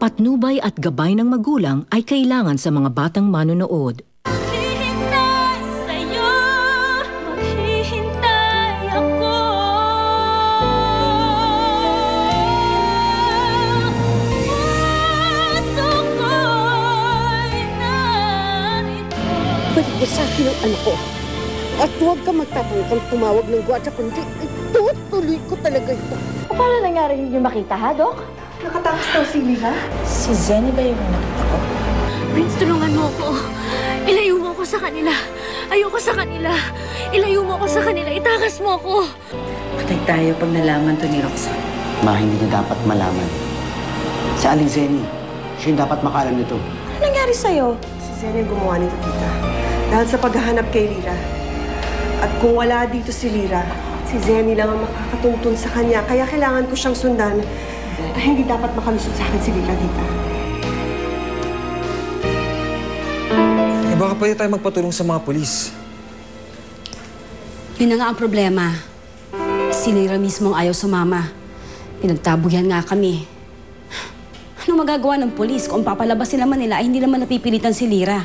patnubay at gabay ng magulang ay kailangan sa mga batang manonood. Maghihintay sa'yo, maghihintay ako. Puso ko'y narito. Balik mo sa akin ang anak ko. At huwag ka magtatangkang tumawag ng gwatsa, kundi itutuloy ko talaga ito. Paano nangyari hindi makita, ha, Dok? Nakatakas daw si Lila. Si Zenny ba yung nakita ko? Prince, tulungan mo ako. Ilayo mo ako sa kanila. Ayoko sa kanila. Ilayo mo ako sa kanila. Itakas mo ako. Patay tayo pag nalaman to ni Roxanne. Ma, hindi niya dapat malaman. Si Aling Zenny, siya yung dapat makaalam nito. Ano nangyari sa'yo? Si Zenny ang gumawa nito, tita. Dahil sa paghahanap kay Lira. At kung wala dito si Lira, si Zenny lang ang makakatuntun sa kanya. Kaya kailangan ko siyang sundan. Dahil hindi dapat makalusot sa akin si Lira, tita. Eh baka pwede tayo magpatulong sa mga polis. Yun na nga ang problema. Si Lira mismo ang ayaw sumama. Pinagtabuyan nga kami. Ano magagawa ng polis kung papalabasin naman nila ay hindi naman napipilitan si Lira?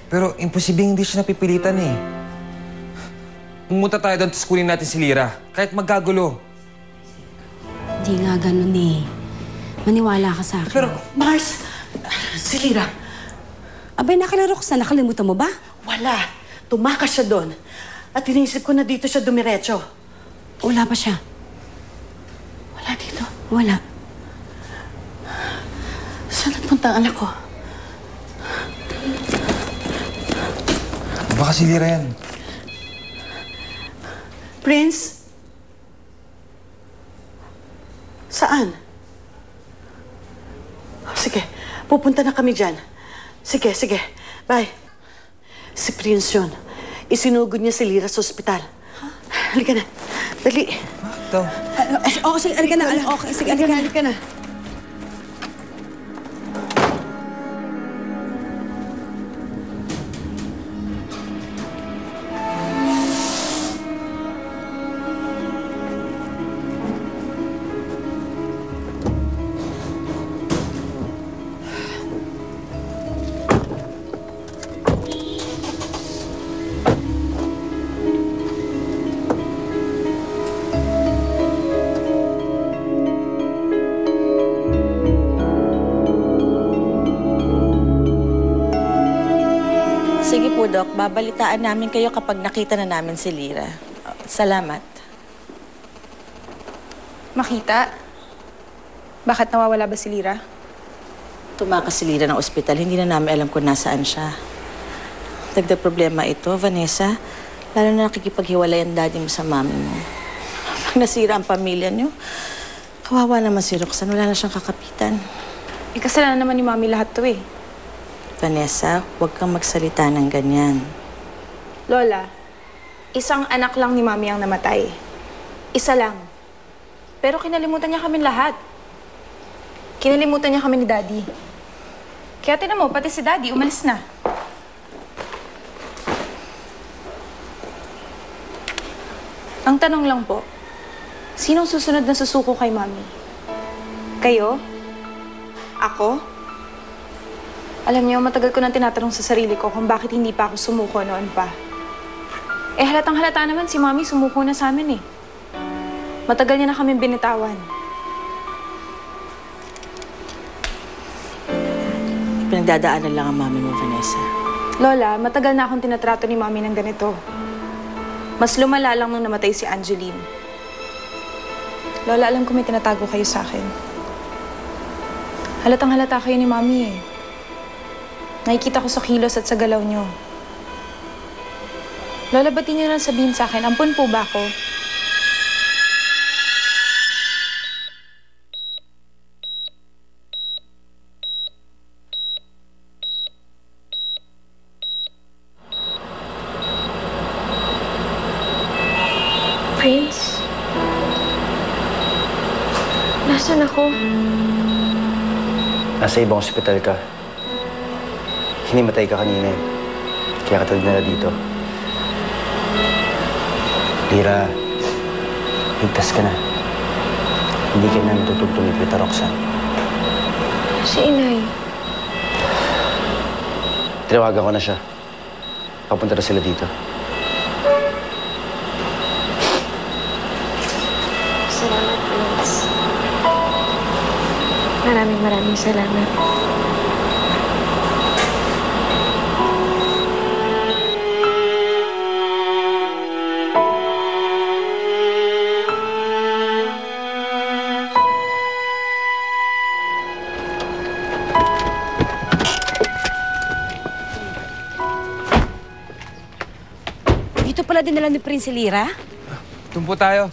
Pero imposibleng hindi siya napipilitan eh. Pumunta tayo doon, tapos kunin natin si Lira. Kahit magkagulo. Hindi nga ganun eh. Maniwala ka sa akin. Pero, Mars, si Lira. Abay, nakalaro ko sa nakalimutan mo ba? Wala. Tumakas siya doon. At inisip ko na dito siya dumiretso. Wala pa siya. Wala dito. Wala. Saan nagpunta ang anak ko? Baka si Lira yan. Prince? Saan? Sige, pupunta na kami dyan. Sige, sige. Bye. Si Prince yun. Isinugod niya si Lira sa ospital. Halika na. Dali. Bakit daw? Oo, sige, alika na. Okay, sige, alika na. Halika na. Sige po, Doc. Babalitaan namin kayo kapag nakita na namin si Lira. Salamat. Makita? Bakit nawawala ba si Lira? Tumakas si Lira ng ospital. Hindi na namin alam kung nasaan siya. Dagdag problema ito, Vanessa. Lalo na nakikipaghiwalay ang daddy mo sa mami mo. Pag nasira ang pamilya niyo, kawawa naman si Roxanne. Wala na siyang kakapitan. Eh, kasalanan naman ni Mami lahat to eh. Vanessa, huwag kang magsalita ng ganyan. Lola, isang anak lang ni Mami ang namatay. Isa lang. Pero kinalimutan niya kami lahat. Kinalimutan niya kami ni Daddy. Kaya tinan mo, pati si Daddy umalis na. Ang tanong lang po, sinong susunod na susuko kay Mami? Kayo? Ako? Alam niyo, matagal ko nang tinatanong sa sarili ko kung bakit hindi pa ako sumuko noon pa. Eh, halatang halata naman si Mami sumuko na sa amin eh. Matagal niya na kami binitawan. Pinagdadaanan lang ang mami mo, Vanessa. Lola, matagal na akong tinatrato ni Mami ng ganito. Mas lumala lang nung namatay si Angeline. Lola, alam ko may tinatago kayo sa akin. Halatang halata kayo ni Mami eh. Nakikita ko sa kilos at sa galaw niyo. Lola, ba't di niyo lang sabihin sa akin, ampun po ba ako? Prince? Nasaan ako? Nasa ibang ospital ka. Hinimatay ka kanina eh. Kaya ka nila dito. Lira, ligtas ka na. Hindi ka na natutugtong ni Tita Roxanne. Si Inay. Tinawagan ko na siya. Papunta na sila dito. Salamat, Prince. Maraming salamat. Dito pala dinala ni Prince si Lira? Doon po tayo.